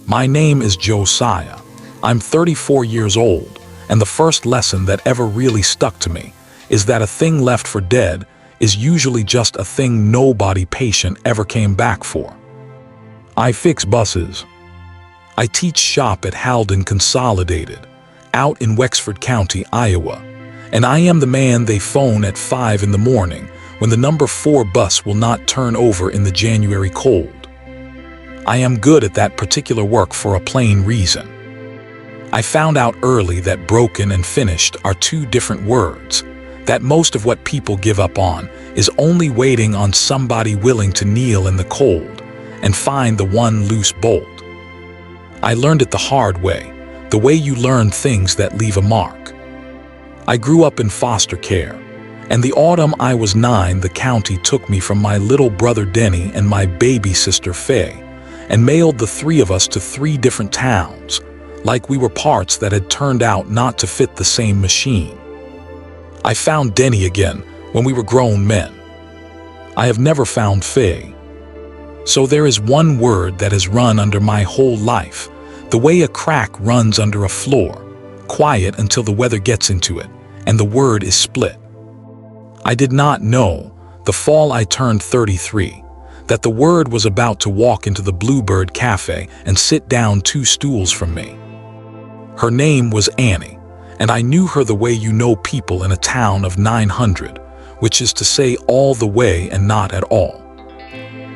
My name is Josiah. I'm 34 years old, and the first lesson that ever really stuck to me is that a thing left for dead is usually just a thing nobody patient ever came back for. I fix buses. I teach shop at Halden Consolidated, out in Wexford County, Iowa, and I am the man they phone at 5 in the morning when the number 4 bus will not turn over in the January cold. I am good at that particular work for a plain reason. I found out early that broken and finished are two different words, that most of what people give up on is only waiting on somebody willing to kneel in the cold and find the one loose bolt. I learned it the hard way, the way you learn things that leave a mark. I grew up in foster care, and the autumn I was 9, the county took me from my little brother Denny and my baby sister Faye, and mailed the 3 of us to 3 different towns, like we were parts that had turned out not to fit the same machine. I found Denny again when we were grown men. I have never found Faye. So there is one word that has run under my whole life, the way a crack runs under a floor, quiet until the weather gets into it, and the word is split. I did not know, the fall I turned 33, that the word was about to walk into the Bluebird Cafe and sit down 2 stools from me. Her name was Annie, and I knew her the way you know people in a town of 900, which is to say all the way and not at all.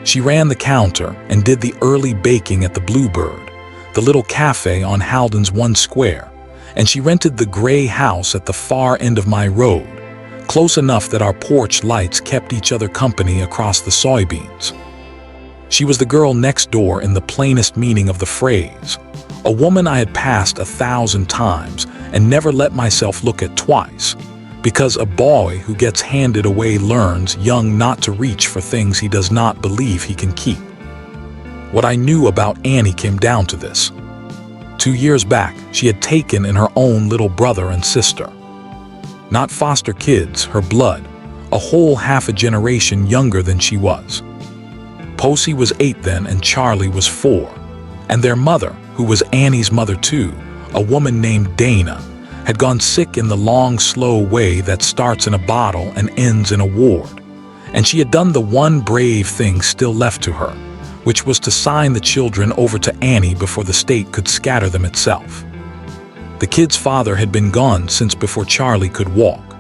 She ran the counter and did the early baking at the Bluebird, the little cafe on Halden's 1 square, and she rented the gray house at the far end of my road, close enough that our porch lights kept each other company across the soybeans. She was the girl next door in the plainest meaning of the phrase, a woman I had passed 1,000 times and never let myself look at twice, because a boy who gets handed away learns young not to reach for things he does not believe he can keep. What I knew about Annie came down to this. 2 years back, she had taken in her own little brother and sister. Not foster kids, her blood, a whole half a generation younger than she was. Posey was 8 then and Charlie was 4, and their mother, who was Annie's mother too, a woman named Dana, had gone sick in the long, slow way that starts in a bottle and ends in a ward, and she had done the one brave thing still left to her, which was to sign the children over to Annie before the state could scatter them itself. The kid's father had been gone since before Charlie could walk.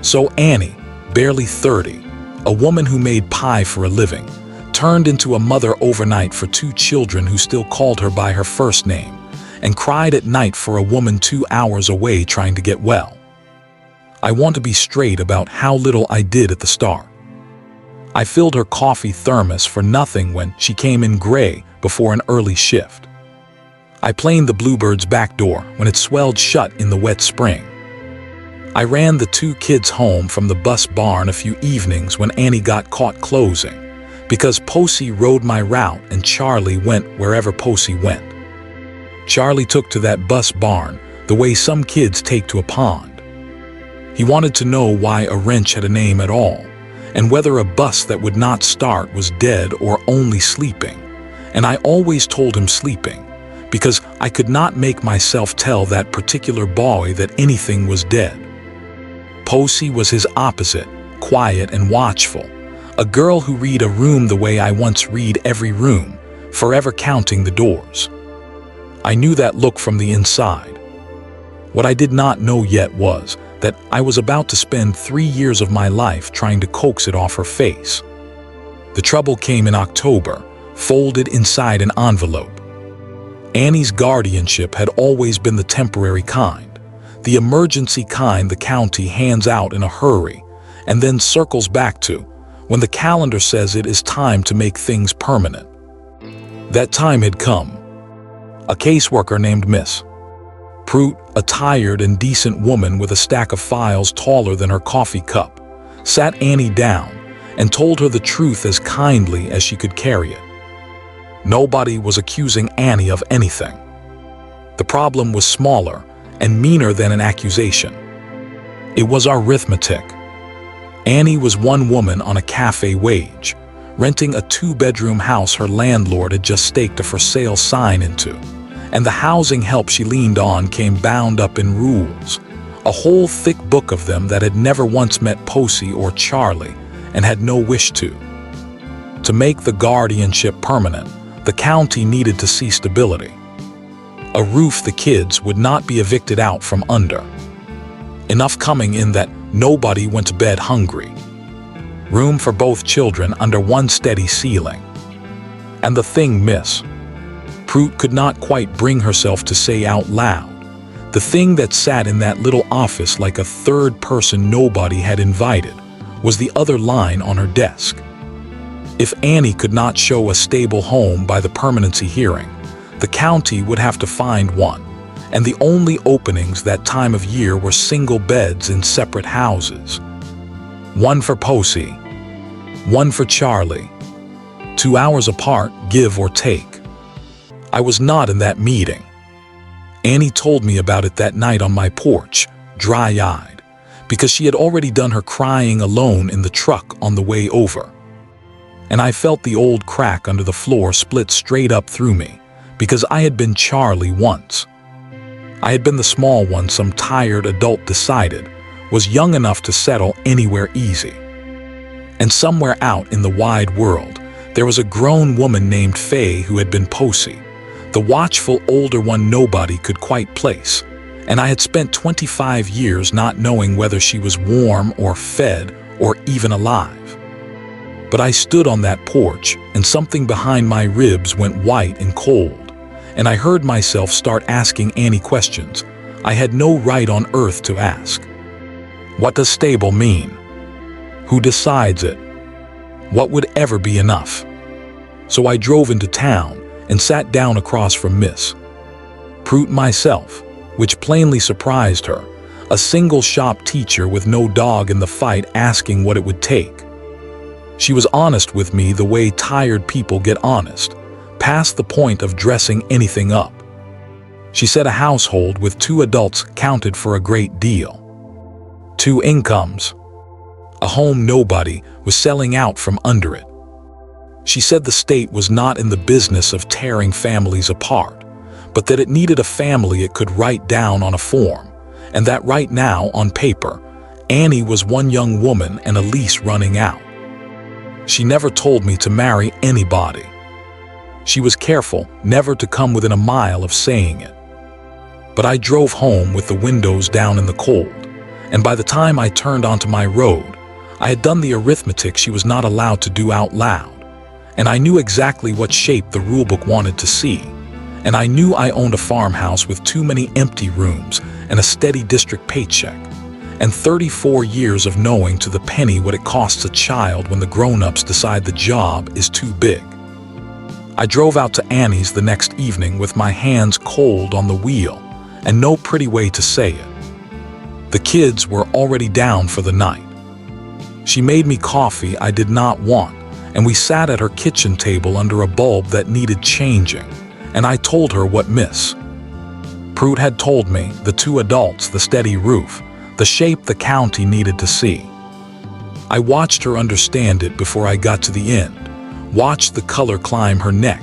So Annie, barely 30, a woman who made pie for a living, turned into a mother overnight for 2 children who still called her by her first name, and cried at night for a woman 2 hours away trying to get well. I want to be straight about how little I did at the start. I filled her coffee thermos for nothing when she came in gray before an early shift. I planed the Bluebird's back door when it swelled shut in the wet spring. I ran the 2 kids home from the bus barn a few evenings when Annie got caught closing, because Posey rode my route and Charlie went wherever Posey went. Charlie took to that bus barn the way some kids take to a pond. He wanted to know why a wrench had a name at all, and whether a bus that would not start was dead or only sleeping, and I always told him sleeping, because I could not make myself tell that particular boy that anything was dead. Posey was his opposite, quiet and watchful, a girl who read a room the way I once read every room, forever counting the doors. I knew that look from the inside. What I did not know yet was that I was about to spend 3 years of my life trying to coax it off her face. The trouble came in October, folded inside an envelope. Annie's guardianship had always been the temporary kind, the emergency kind the county hands out in a hurry, and then circles back to when the calendar says it is time to make things permanent. That time had come. A caseworker named Miss Prout, a tired and decent woman with a stack of files taller than her coffee cup, sat Annie down and told her the truth as kindly as she could carry it. Nobody was accusing Annie of anything. The problem was smaller and meaner than an accusation. It was arithmetic. Annie was one woman on a cafe wage, renting a 2-bedroom house her landlord had just staked a for sale sign into. And the housing help she leaned on came bound up in rules. A whole thick book of them that had never once met Posey or Charlie and had no wish to. To make the guardianship permanent, the county needed to see stability. A roof the kids would not be evicted out from under. Enough coming in that nobody went to bed hungry. Room for both children under one steady ceiling. And the thing, Miss Prute could not quite bring herself to say out loud, the thing that sat in that little office like a third person nobody had invited, was the other line on her desk. If Annie could not show a stable home by the permanency hearing, the county would have to find one, and the only openings that time of year were single beds in separate houses. One for Posey, one for Charlie, 2 hours apart, give or take. I was not in that meeting. Annie told me about it that night on my porch, dry-eyed, because she had already done her crying alone in the truck on the way over. And I felt the old crack under the floor split straight up through me, because I had been Charlie once. I had been the small one some tired adult decided was young enough to settle anywhere easy. And somewhere out in the wide world, there was a grown woman named Faye who had been Posey, the watchful older one nobody could quite place, and I had spent 25 years not knowing whether she was warm or fed or even alive. But I stood on that porch, and something behind my ribs went white and cold, and I heard myself start asking Annie questions I had no right on earth to ask. What does stable mean? Who decides it? What would ever be enough? So I drove into town and sat down across from Miss Prute myself, which plainly surprised her, a single shop teacher with no dog in the fight asking what it would take. She was honest with me the way tired people get honest, past the point of dressing anything up. She said a household with 2 adults counted for a great deal. 2 incomes. A home nobody was selling out from under it. She said the state was not in the business of tearing families apart, but that it needed a family it could write down on a form, and that right now, on paper, Annie was one young woman and a lease running out. She never told me to marry anybody. She was careful never to come within a mile of saying it. But I drove home with the windows down in the cold, and by the time I turned onto my road, I had done the arithmetic she was not allowed to do out loud, and I knew exactly what shape the rulebook wanted to see, and I knew I owned a farmhouse with too many empty rooms and a steady district paycheck, and 34 years of knowing to the penny what it costs a child when the grown-ups decide the job is too big. I drove out to Annie's the next evening with my hands cold on the wheel and no pretty way to say it. The kids were already down for the night. She made me coffee I did not want, and we sat at her kitchen table under a bulb that needed changing, and I told her what Miss Prute had told me, the 2 adults, the steady roof, the shape the county needed to see. I watched her understand it before I got to the end, watched the color climb her neck,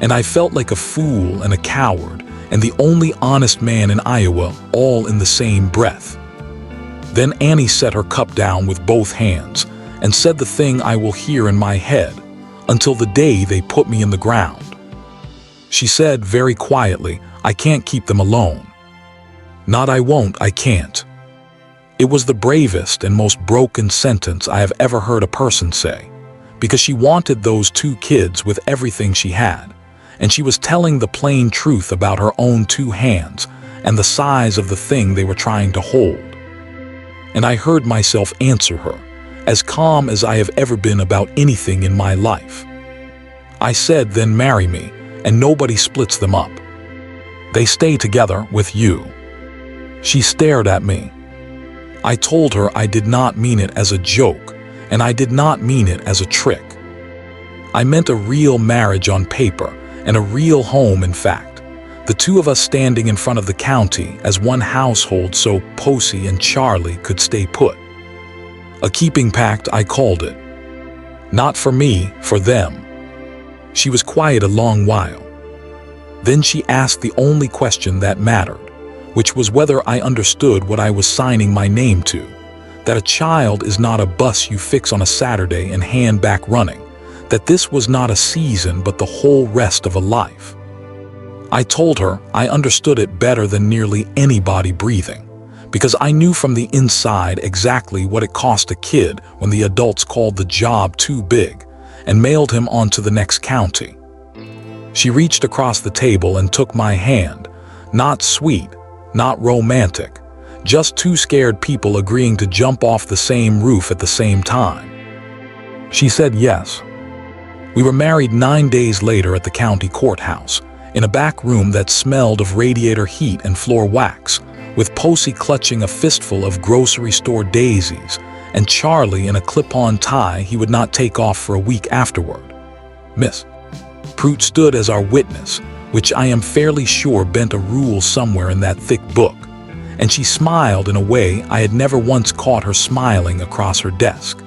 and I felt like a fool and a coward and the only honest man in Iowa all in the same breath. Then Annie set her cup down with both hands and said the thing I will hear in my head until the day they put me in the ground. She said very quietly, I can't keep them alone. Not I won't, I can't. It was the bravest and most broken sentence I have ever heard a person say, because she wanted those 2 kids with everything she had, and she was telling the plain truth about her own 2 hands and the size of the thing they were trying to hold. And I heard myself answer her, as calm as I have ever been about anything in my life. I said, then marry me, and nobody splits them up. They stay together with you. She stared at me. I told her I did not mean it as a joke, and I did not mean it as a trick. I meant a real marriage on paper, and a real home in fact. The 2 of us standing in front of the county as one household so Posey and Charlie could stay put. A keeping pact, I called it. Not for me, for them. She was quiet a long while. Then she asked the only question that mattered, which was whether I understood what I was signing my name to. That a child is not a bus you fix on a Saturday and hand back running. That this was not a season but the whole rest of a life. I told her I understood it better than nearly anybody breathing, because I knew from the inside exactly what it cost a kid when the adults called the job too big and mailed him on to the next county. She reached across the table and took my hand, not sweet, not romantic, just two scared people agreeing to jump off the same roof at the same time. She said yes. We were married 9 days later at the county courthouse, in a back room that smelled of radiator heat and floor wax, with Posey clutching a fistful of grocery store daisies, and Charlie in a clip-on tie he would not take off for a week afterward. Miss Prout stood as our witness, which I am fairly sure bent a rule somewhere in that thick book, and she smiled in a way I had never once caught her smiling across her desk.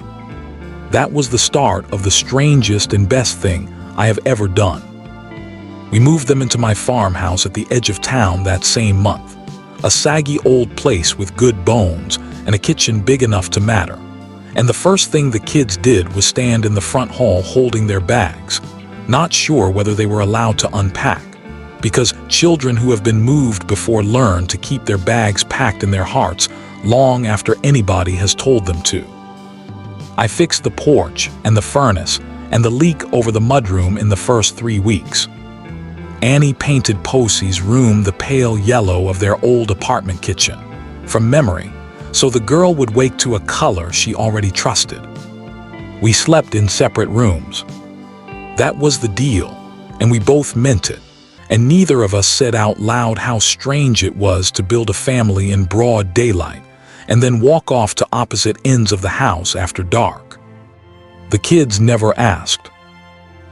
That was the start of the strangest and best thing I have ever done. We moved them into my farmhouse at the edge of town that same month, a saggy old place with good bones and a kitchen big enough to matter. And the first thing the kids did was stand in the front hall holding their bags, not sure whether they were allowed to unpack, because children who have been moved before learn to keep their bags packed in their hearts long after anybody has told them to. I fixed the porch and the furnace and the leak over the mudroom in the first 3 weeks. Annie painted Posey's room the pale yellow of their old apartment kitchen, from memory, so the girl would wake to a color she already trusted. We slept in separate rooms. That was the deal, and we both meant it, and neither of us said out loud how strange it was to build a family in broad daylight and then walk off to opposite ends of the house after dark. The kids never asked.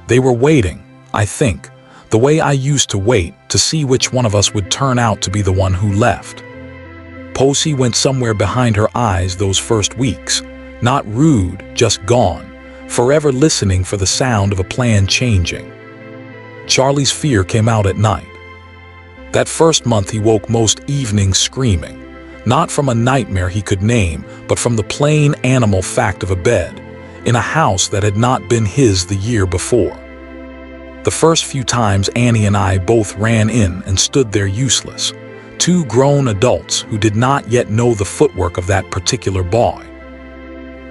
They were waiting, I think, the way I used to wait to see which one of us would turn out to be the one who left. Posey went somewhere behind her eyes those first weeks, not rude, just gone, forever listening for the sound of a plan changing. Charlie's fear came out at night. That first month he woke most evenings screaming, not from a nightmare he could name, but from the plain animal fact of a bed, in a house that had not been his the year before. The first few times Annie and I both ran in and stood there useless, two grown adults who did not yet know the footwork of that particular boy.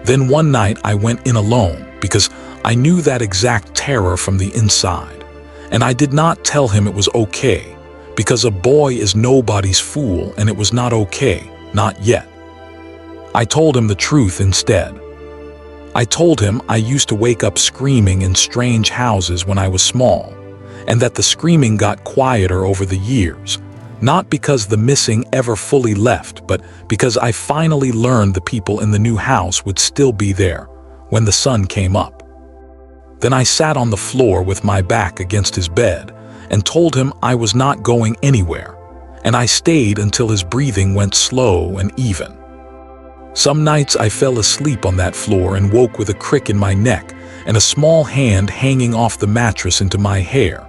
Then one night I went in alone because I knew that exact terror from the inside, and I did not tell him it was okay, because a boy is nobody's fool and it was not okay, not yet. I told him the truth instead. I told him I used to wake up screaming in strange houses when I was small, and that the screaming got quieter over the years, not because the missing ever fully left, but because I finally learned the people in the new house would still be there when the sun came up. Then I sat on the floor with my back against his bed and told him I was not going anywhere, and I stayed until his breathing went slow and even. Some nights I fell asleep on that floor and woke with a crick in my neck and a small hand hanging off the mattress into my hair,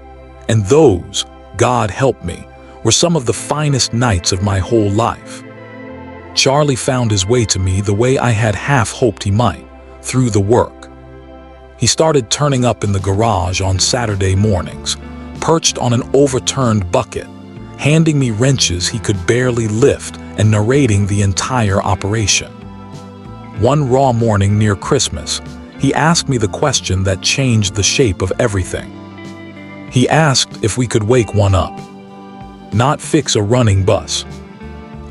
and those, God help me, were some of the finest nights of my whole life. Charlie found his way to me the way I had half hoped he might, through the work. He started turning up in the garage on Saturday mornings, perched on an overturned bucket, handing me wrenches he could barely lift and narrating the entire operation. One raw morning near Christmas, he asked me the question that changed the shape of everything. He asked if we could wake one up. Not fix a running bus.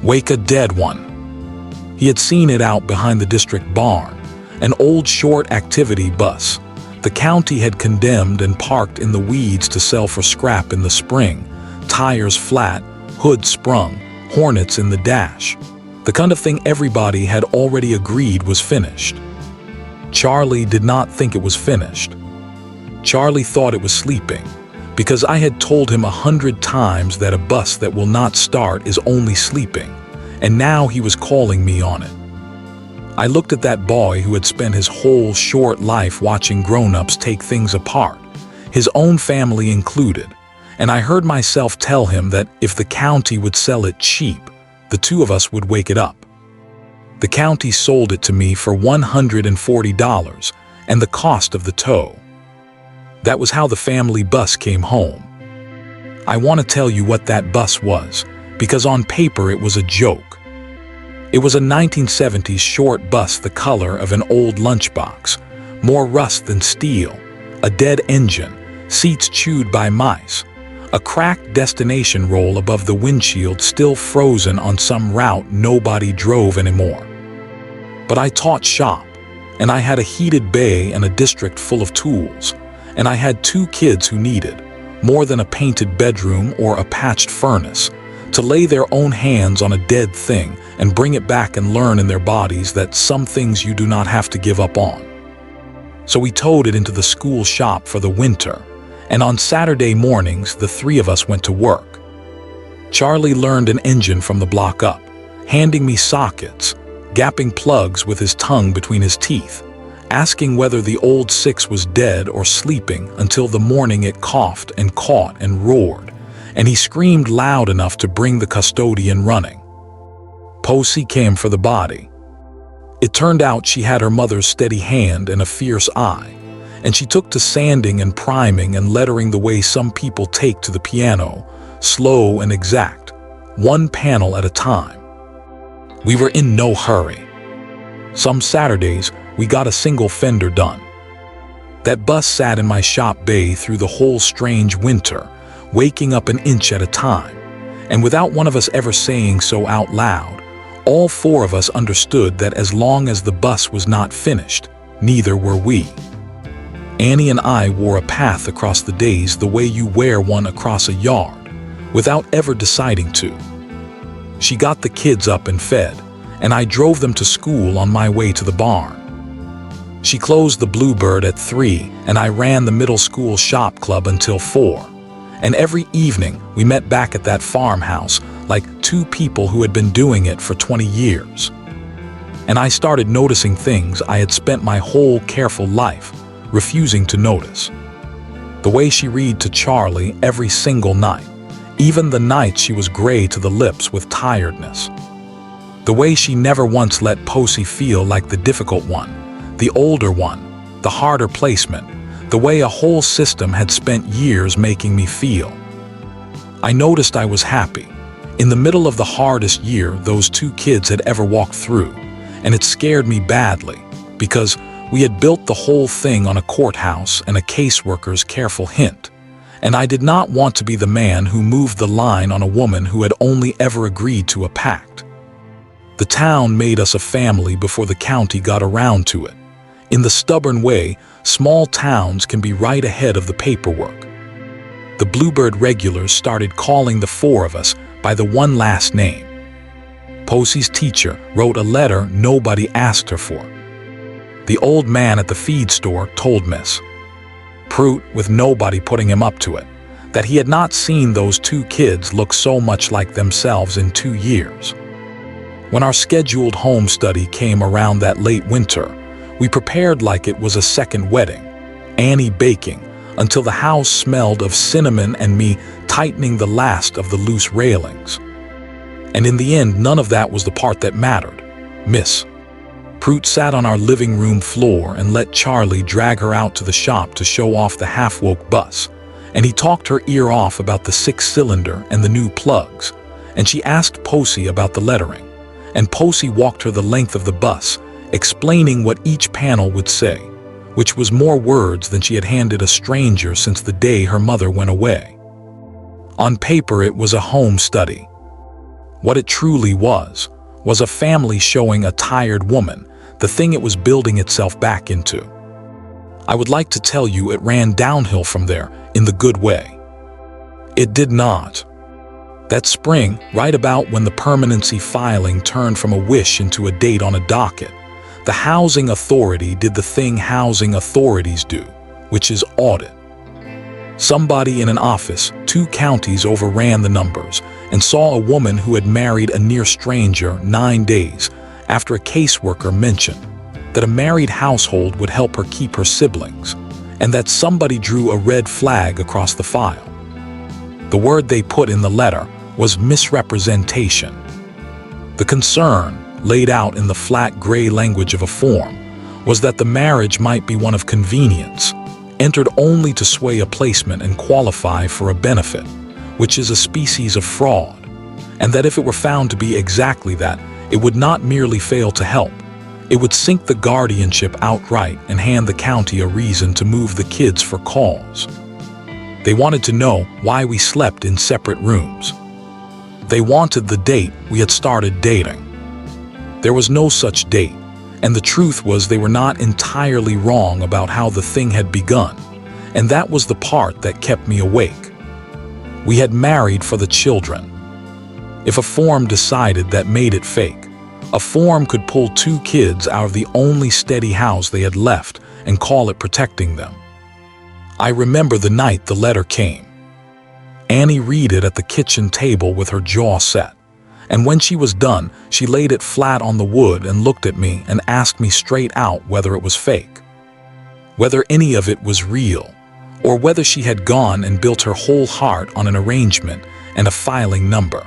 Wake a dead one. He had seen it out behind the district barn, an old short activity bus. The county had condemned and parked in the weeds to sell for scrap in the spring, tires flat, hood sprung, hornets in the dash. The kind of thing everybody had already agreed was finished. Charlie did not think it was finished. Charlie thought it was sleeping, because I had told him 100 times that a bus that will not start is only sleeping, and now he was calling me on it. I looked at that boy who had spent his whole short life watching grown-ups take things apart, his own family included, and I heard myself tell him that if the county would sell it cheap, the two of us would wake it up. The county sold it to me for $140 and the cost of the tow. That was how the family bus came home. I want to tell you what that bus was, because on paper it was a joke. It was a 1970s short bus the color of an old lunchbox, more rust than steel, a dead engine, seats chewed by mice, a cracked destination roll above the windshield still frozen on some route nobody drove anymore. But I taught shop, and I had a heated bay and a district full of tools, and I had 2 kids who needed, more than a painted bedroom or a patched furnace, to lay their own hands on a dead thing and bring it back and learn in their bodies that some things you do not have to give up on. So we towed it into the school shop for the winter, and on Saturday mornings the 3 of us went to work. Charlie learned an engine from the block up, handing me sockets, gapping plugs with his tongue between his teeth, asking whether the old 6 was dead or sleeping until the morning it coughed and caught and roared, and he screamed loud enough to bring the custodian running. Posey came for the body. It turned out she had her mother's steady hand and a fierce eye, and she took to sanding and priming and lettering the way some people take to the piano, slow and exact, one panel at a time. We were in no hurry. Some Saturdays, we got a single fender done. That bus sat in my shop bay through the whole strange winter, waking up an inch at a time, and without one of us ever saying so out loud, all 4 of us understood that as long as the bus was not finished, neither were we. Annie and I wore a path across the days the way you wear one across a yard, without ever deciding to. She got the kids up and fed, and I drove them to school on my way to the barn. She closed the Bluebird at 3, and I ran the middle school shop club until 4. And every evening we met back at that farmhouse like 2 people who had been doing it for 20 years. And I started noticing things I had spent my whole careful life refusing to notice. The way she read to Charlie every single night, even the nights she was gray to the lips with tiredness. The way she never once let Posey feel like the difficult one, the older one, the harder placement, the way a whole system had spent years making me feel. I noticed I was happy, in the middle of the hardest year those 2 kids had ever walked through, and it scared me badly, because we had built the whole thing on a courthouse and a caseworker's careful hint, and I did not want to be the man who moved the line on a woman who had only ever agreed to a pact. The town made us a family before the county got around to it. In the stubborn way, small towns can be right ahead of the paperwork. The Bluebird regulars started calling the 4 of us by the one last name. Posey's teacher wrote a letter nobody asked her for. The old man at the feed store told Miss Pruitt, with nobody putting him up to it, that he had not seen those 2 kids look so much like themselves in 2 years. When our scheduled home study came around that late winter, we prepared like it was a second wedding, Annie baking, until the house smelled of cinnamon and me tightening the last of the loose railings. And in the end, none of that was the part that mattered. Miss Pruitt sat on our living room floor and let Charlie drag her out to the shop to show off the half-woke bus, and he talked her ear off about the 6-cylinder and the new plugs, and she asked Posey about the lettering, and Posey walked her the length of the bus, explaining what each panel would say, which was more words than she had handed a stranger since the day her mother went away. On paper, it was a home study. What it truly was a family showing a tired woman the thing it was building itself back into. I would like to tell you it ran downhill from there in the good way. It did not. That spring, right about when the permanency filing turned from a wish into a date on a docket, the housing authority did the thing housing authorities do, which is audit. Somebody in an office, 2 counties overran the numbers and saw a woman who had married a near stranger 9 days after a caseworker mentioned that a married household would help her keep her siblings, and that somebody drew a red flag across the file. The word they put in the letter was misrepresentation. The concern, laid out in the flat gray language of a form, was that the marriage might be one of convenience, entered only to sway a placement and qualify for a benefit, which is a species of fraud, and that if it were found to be exactly that, it would not merely fail to help, it would sink the guardianship outright and hand the county a reason to move the kids for cause. They wanted to know why we slept in separate rooms. They wanted the date we had started dating. There was no such date, and the truth was they were not entirely wrong about how the thing had begun, and that was the part that kept me awake. We had married for the children. If a form decided that made it fake, a form could pull 2 kids out of the only steady house they had left and call it protecting them. I remember the night the letter came. Annie read it at the kitchen table with her jaw set, and when she was done, she laid it flat on the wood and looked at me and asked me straight out whether it was fake, whether any of it was real, or whether she had gone and built her whole heart on an arrangement and a filing number.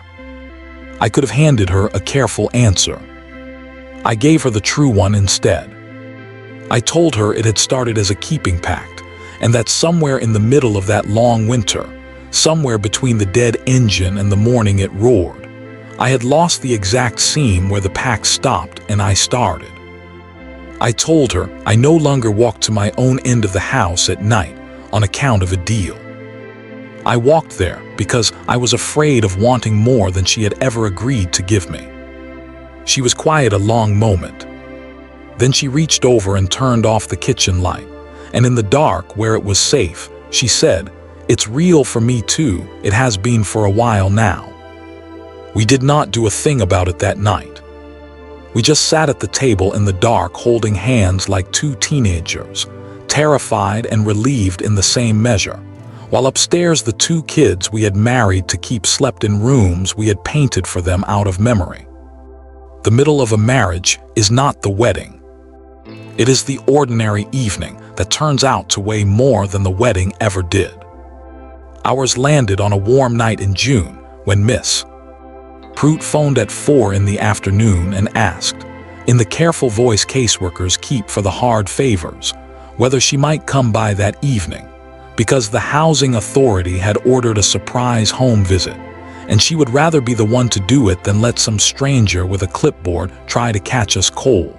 I could have handed her a careful answer. I gave her the true one instead. I told her it had started as a keeping pact, and that somewhere in the middle of that long winter, somewhere between the dead engine and the morning it roared, I had lost the exact seam where the pact stopped and I started. I told her I no longer walked to my own end of the house at night on account of a deal. I walked there because I was afraid of wanting more than she had ever agreed to give me. She was quiet a long moment. Then she reached over and turned off the kitchen light, and in the dark where it was safe, she said, "It's real for me too, it has been for a while now." We did not do a thing about it that night. We just sat at the table in the dark holding hands like 2 teenagers, terrified and relieved in the same measure, while upstairs the 2 kids we had married to keep slept in rooms we had painted for them out of memory. The middle of a marriage is not the wedding. It is the ordinary evening that turns out to weigh more than the wedding ever did. Ours landed on a warm night in June when Miss Prout phoned at 4 in the afternoon and asked, in the careful voice caseworkers keep for the hard favors, whether she might come by that evening, because the housing authority had ordered a surprise home visit, and she would rather be the one to do it than let some stranger with a clipboard try to catch us cold.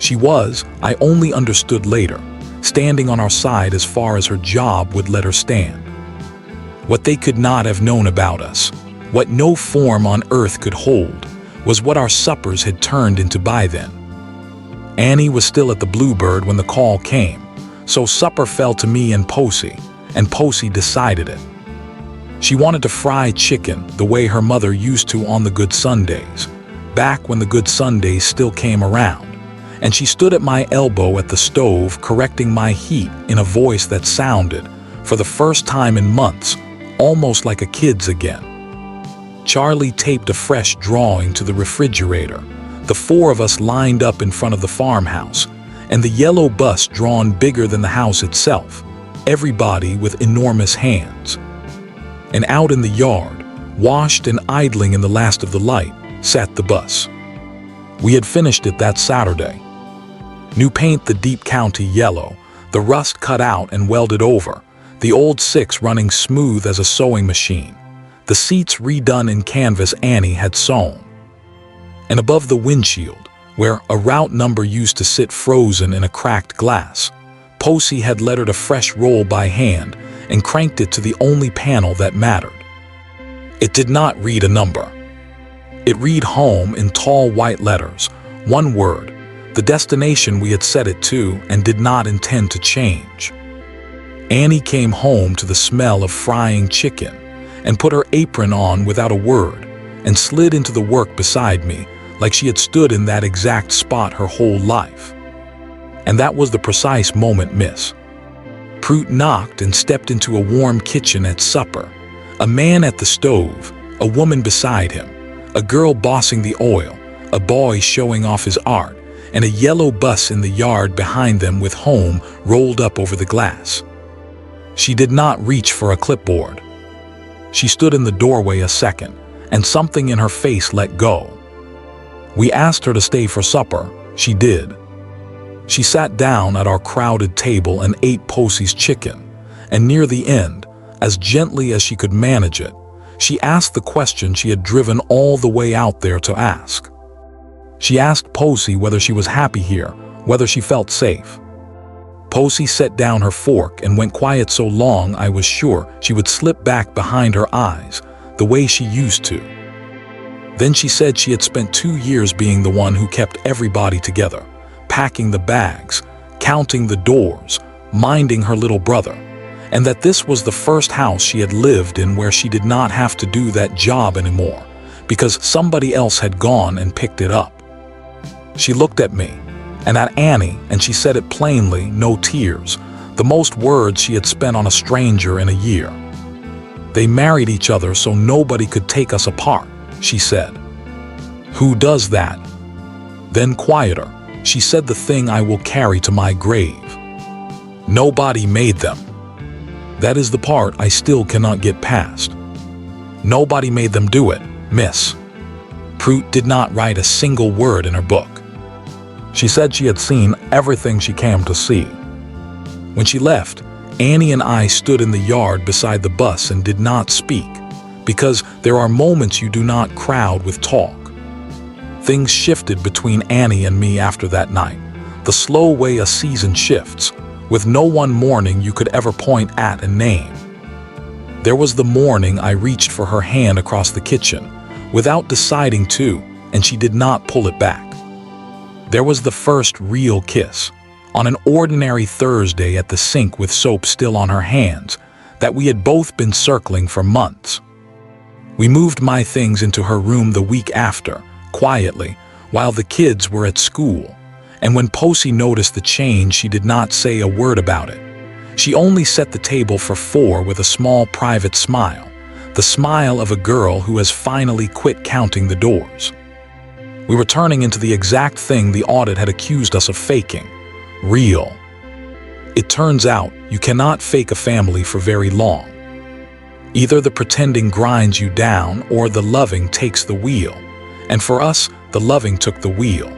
She was, I only understood later, standing on our side as far as her job would let her stand. What they could not have known about us, what no form on earth could hold, was what our suppers had turned into by then. Annie was still at the Bluebird when the call came, so supper fell to me and Posey decided it. She wanted to fry chicken the way her mother used to on the Good Sundays, back when the Good Sundays still came around, and she stood at my elbow at the stove correcting my heat in a voice that sounded, for the first time in months, almost like a kid's again. Charlie taped a fresh drawing to the refrigerator, the 4 of us lined up in front of the farmhouse, and the yellow bus drawn bigger than the house itself, everybody with enormous hands. And out in the yard, washed and idling in the last of the light, sat the bus. We had finished it that Saturday. New paint the deep county yellow, the rust cut out and welded over, the old 6 running smooth as a sewing machine, the seats redone in canvas Annie had sewn. And above the windshield, where a route number used to sit frozen in a cracked glass, Posey had lettered a fresh roll by hand and cranked it to the only panel that mattered. It did not read a number. It read home in tall white letters, one word, the destination we had set it to and did not intend to change. Annie came home to the smell of frying chicken and put her apron on without a word and slid into the work beside me like she had stood in that exact spot her whole life. And that was the precise moment Miss Prout knocked and stepped into a warm kitchen at supper, a man at the stove, a woman beside him, a girl bossing the oil, a boy showing off his art, and a yellow bus in the yard behind them with home rolled up over the glass. She did not reach for a clipboard. She stood in the doorway a second, and something in her face let go. We asked her to stay for supper. She did. She sat down at our crowded table and ate Posey's chicken, and near the end, as gently as she could manage it, she asked the question she had driven all the way out there to ask. She asked Posey whether she was happy here, whether she felt safe. Posey set down her fork and went quiet so long I was sure she would slip back behind her eyes, the way she used to. Then she said she had spent 2 years being the one who kept everybody together, packing the bags, counting the doors, minding her little brother, and that this was the first house she had lived in where she did not have to do that job anymore, because somebody else had gone and picked it up. She looked at me, and at Annie, and she said it plainly, no tears, the most words she had spent on a stranger in a year. They married each other so nobody could take us apart, she said. Who does that? Then quieter, she said the thing I will carry to my grave. Nobody made them. That is the part I still cannot get past. Nobody made them do it, miss. Prout did not write a single word in her book. She said she had seen everything she came to see. When she left, Annie and I stood in the yard beside the bus and did not speak, because there are moments you do not crowd with talk. Things shifted between Annie and me after that night, the slow way a season shifts, with no one morning you could ever point at and name. There was the morning I reached for her hand across the kitchen, without deciding to, and she did not pull it back. There was the first real kiss, on an ordinary Thursday at the sink with soap still on her hands, that we had both been circling for months. We moved my things into her room the week after, quietly, while the kids were at school, and when Posey noticed the change she did not say a word about it. She only set the table for 4 with a small private smile, the smile of a girl who has finally quit counting the doors. We were turning into the exact thing the audit had accused us of faking, real. It turns out you cannot fake a family for very long. Either the pretending grinds you down or the loving takes the wheel, and for us, the loving took the wheel.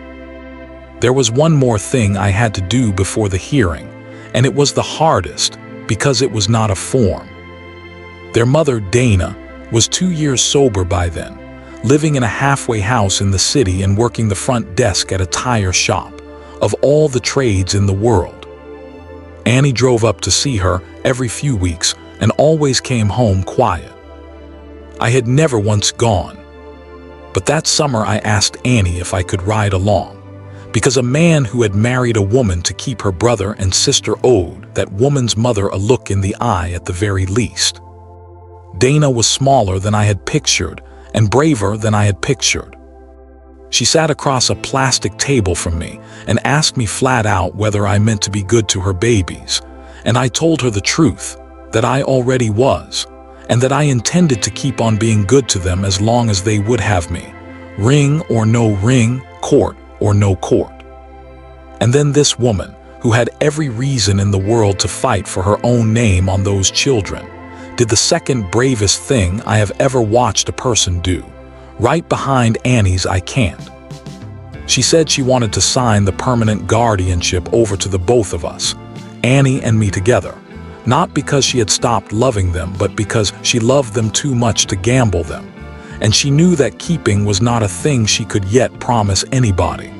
There was one more thing I had to do before the hearing, and it was the hardest because it was not a form. Their mother, Dana, was 2 years sober by then, living in a halfway house in the city and working the front desk at a tire shop, of all the trades in the world. Annie drove up to see her every few weeks and always came home quiet. I had never once gone. But that summer I asked Annie if I could ride along, because a man who had married a woman to keep her brother and sister owed that woman's mother a look in the eye at the very least. Dana was smaller than I had pictured and braver than I had pictured. She sat across a plastic table from me and asked me flat out whether I meant to be good to her babies, and I told her the truth, that I already was, and that I intended to keep on being good to them as long as they would have me, ring or no ring, court or no court. And then this woman, who had every reason in the world to fight for her own name on those children, did the second bravest thing I have ever watched a person do, right behind Annie's I can't. She said she wanted to sign the permanent guardianship over to the both of us, Annie and me together, not because she had stopped loving them, but because she loved them too much to gamble them, and she knew that keeping was not a thing she could yet promise anybody.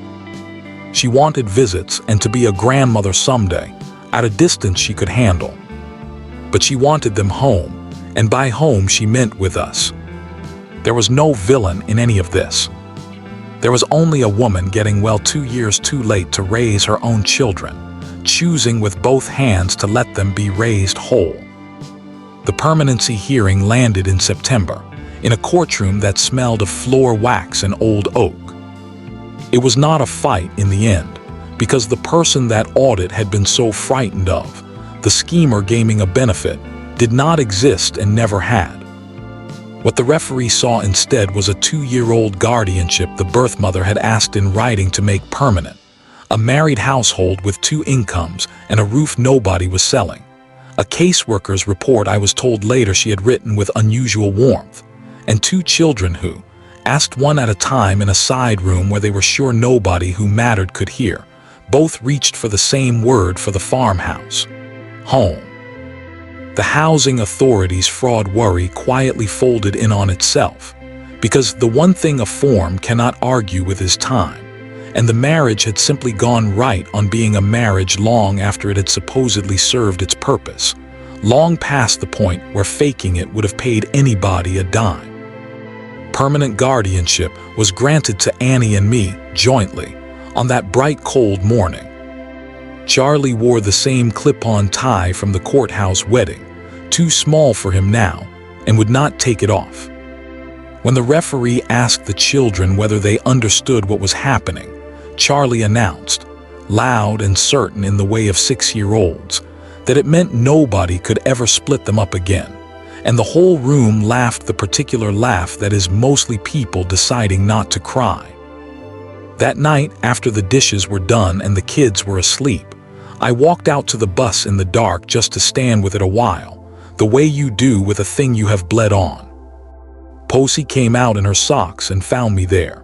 She wanted visits and to be a grandmother someday, at a distance she could handle. But she wanted them home, and by home she meant with us. There was no villain in any of this. There was only a woman getting well 2 years too late to raise her own children, choosing with both hands to let them be raised whole. The permanency hearing landed in September, in a courtroom that smelled of floor wax and old oak. It was not a fight in the end, because the person that audit had been so frightened of, the schemer gaming a benefit, did not exist and never had. What the referee saw instead was a 2-year-old guardianship the birth mother had asked in writing to make permanent, a married household with 2 incomes and a roof nobody was selling. A caseworker's report I was told later she had written with unusual warmth, and 2 children who, asked one at a time in a side room where they were sure nobody who mattered could hear, both reached for the same word for the farmhouse: home. The housing authorities' fraud worry quietly folded in on itself, because the one thing a form cannot argue with is time, and the marriage had simply gone right on being a marriage long after it had supposedly served its purpose, long past the point where faking it would have paid anybody a dime. Permanent guardianship was granted to Annie and me jointly on that bright cold morning. Charlie wore the same clip-on tie from the courthouse wedding, too small for him now, and would not take it off. When the referee asked the children whether they understood what was happening, Charlie announced, loud and certain in the way of 6-year-olds, that it meant nobody could ever split them up again, and the whole room laughed the particular laugh that is mostly people deciding not to cry. That night, after the dishes were done and the kids were asleep, I walked out to the bus in the dark just to stand with it a while, the way you do with a thing you have bled on. Posey came out in her socks and found me there.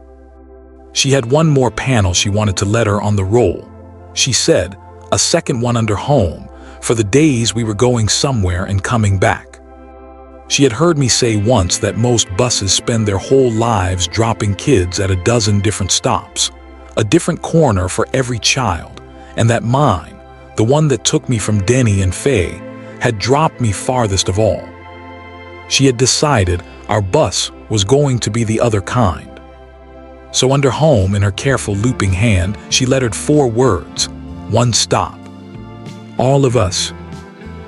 She had one more panel she wanted to letter on the roll. She said, a second one under home, for the days we were going somewhere and coming back. She had heard me say once that most buses spend their whole lives dropping kids at a dozen different stops, a different corner for every child, and that mine, the one that took me from Denny and Faye, had dropped me farthest of all. She had decided our bus was going to be the other kind. So under home, in her careful looping hand, she lettered 4 words, 1 stop. All of us.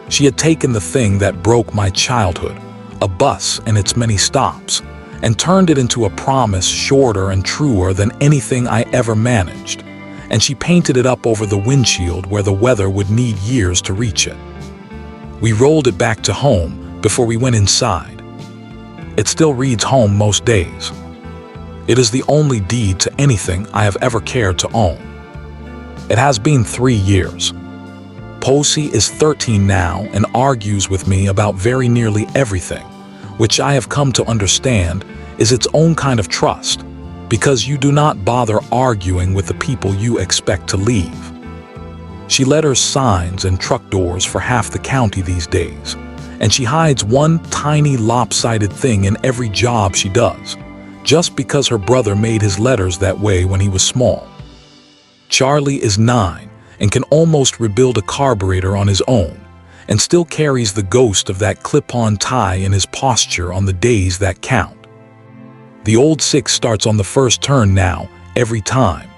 She had taken the thing that broke my childhood, a bus and its many stops, and turned it into a promise shorter and truer than anything I ever managed, and she painted it up over the windshield where the weather would need years to reach it. We rolled it back to home before we went inside. It still reads home most days. It is the only deed to anything I have ever cared to own. It has been 3 years. Posey is 13 now and argues with me about very nearly everything, which I have come to understand is its own kind of trust, because you do not bother arguing with the people you expect to leave. She letters signs and truck doors for half the county these days, and she hides one tiny lopsided thing in every job she does, just because her brother made his letters that way when he was small. Charlie is 9 and can almost rebuild a carburetor on his own, and still carries the ghost of that clip-on tie in his posture on the days that count. The old 6 starts on the first turn now, every time.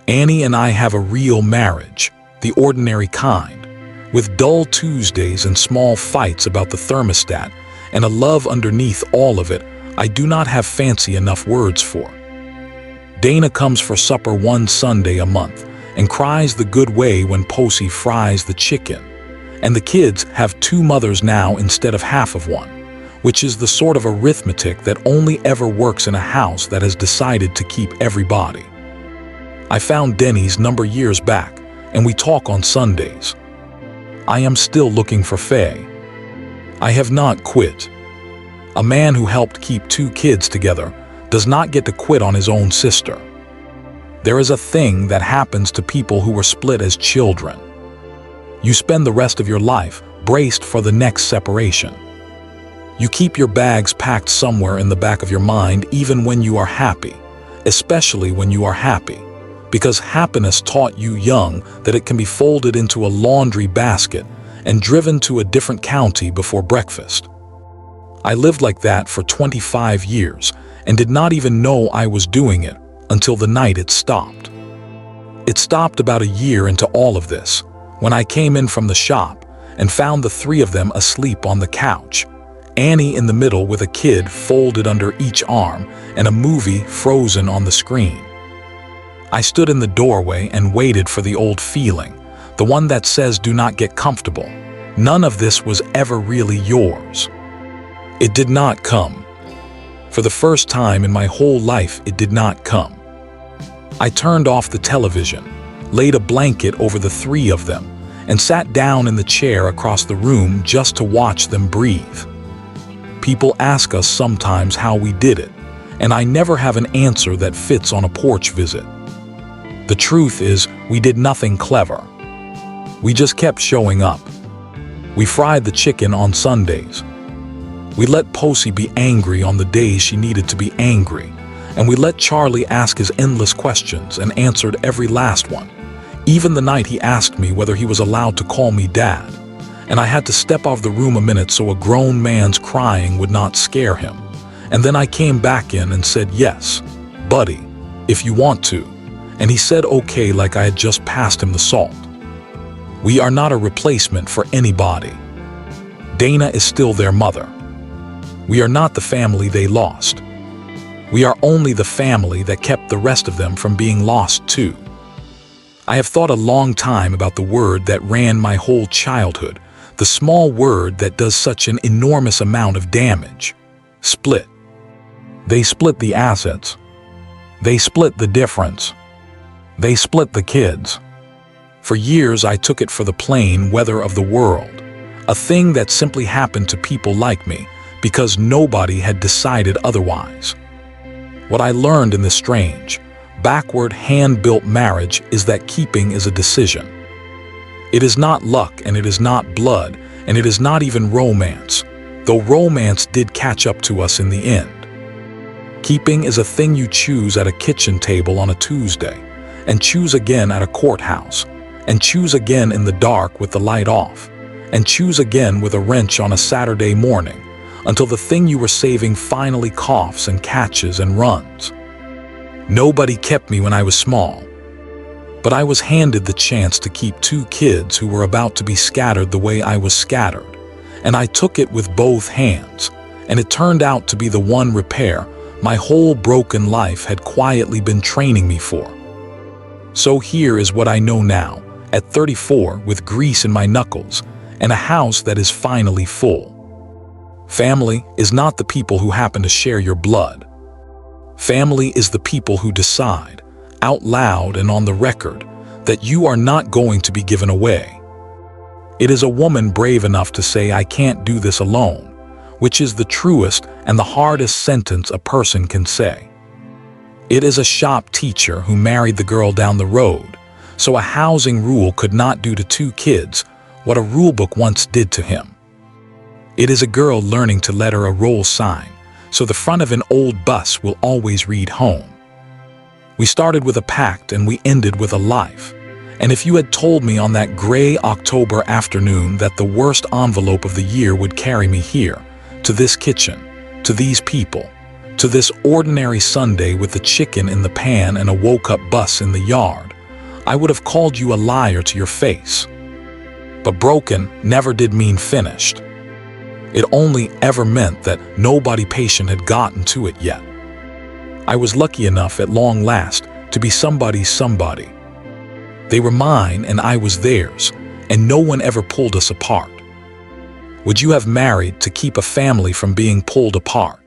Annie and I have a real marriage, the ordinary kind, with dull Tuesdays and small fights about the thermostat, and a love underneath all of it I do not have fancy enough words for. Dana comes for supper one Sunday a month and cries the good way when Posey fries the chicken, and the kids have 2 mothers now instead of half of one, which is the sort of arithmetic that only ever works in a house that has decided to keep everybody. I found Denny's number years back, and we talk on Sundays. I am still looking for Faye. I have not quit. A man who helped keep 2 kids together does not get to quit on his own sister. There is a thing that happens to people who were split as children. You spend the rest of your life braced for the next separation. You keep your bags packed somewhere in the back of your mind even when you are happy, especially when you are happy, because happiness taught you young that it can be folded into a laundry basket and driven to a different county before breakfast. I lived like that for 25 years and did not even know I was doing it until the night it stopped. It stopped about a year into all of this, when I came in from the shop and found the 3 of them asleep on the couch, Annie in the middle with a kid folded under each arm and a movie frozen on the screen. I stood in the doorway and waited for the old feeling, the one that says do not get comfortable. None of this was ever really yours. It did not come. For the first time in my whole life, it did not come. I turned off the television, laid a blanket over the three of them, and sat down in the chair across the room just to watch them breathe. People ask us sometimes how we did it, and I never have an answer that fits on a porch visit. The truth is, we did nothing clever. We just kept showing up. We fried the chicken on Sundays. We let Posey be angry on the days she needed to be angry, and we let Charlie ask his endless questions and answered every last one, even the night he asked me whether he was allowed to call me Dad, and I had to step out of the room a minute so a grown man's crying would not scare him. And then I came back in and said, "Yes, buddy, if you want to," and he said okay like I had just passed him the salt. We are not a replacement for anybody. Dana is still their mother. We are not the family they lost. We are only the family that kept the rest of them from being lost too. I have thought a long time about the word that ran my whole childhood, the small word that does such an enormous amount of damage. Split. They split the assets. They split the difference. They split the kids. For years I took it for the plain weather of the world, a thing that simply happened to people like me because nobody had decided otherwise. What I learned in this strange, backward, hand-built marriage is that keeping is a decision. It is not luck, and it is not blood, and it is not even romance, though romance did catch up to us in the end. Keeping is a thing you choose at a kitchen table on a Tuesday, and choose again at a courthouse, and choose again in the dark with the light off, and choose again with a wrench on a Saturday morning, until the thing you were saving finally coughs and catches and runs. Nobody kept me when I was small, but I was handed the chance to keep two kids who were about to be scattered the way I was scattered, and I took it with both hands, and it turned out to be the one repair my whole broken life had quietly been training me for. So here is what I know now, at 34, with grease in my knuckles, and a house that is finally full. Family is not the people who happen to share your blood. Family is the people who decide, out loud and on the record, that you are not going to be given away. It is a woman brave enough to say, "I can't do this alone," which is the truest and the hardest sentence a person can say. It is a shop teacher who married the girl down the road, so a housing rule could not do to two kids what a rulebook once did to him. It is a girl learning to letter a roll sign, so the front of an old bus will always read home. We started with a pact and we ended with a life. And if you had told me on that gray October afternoon that the worst envelope of the year would carry me here, to this kitchen, to these people, to this ordinary Sunday with the chicken in the pan and a woke-up bus in the yard, I would have called you a liar to your face. But broken never did mean finished. It only ever meant that nobody patient had gotten to it yet. I was lucky enough at long last to be somebody's somebody. They were mine and I was theirs, and no one ever pulled us apart. Would you have married to keep a family from being pulled apart?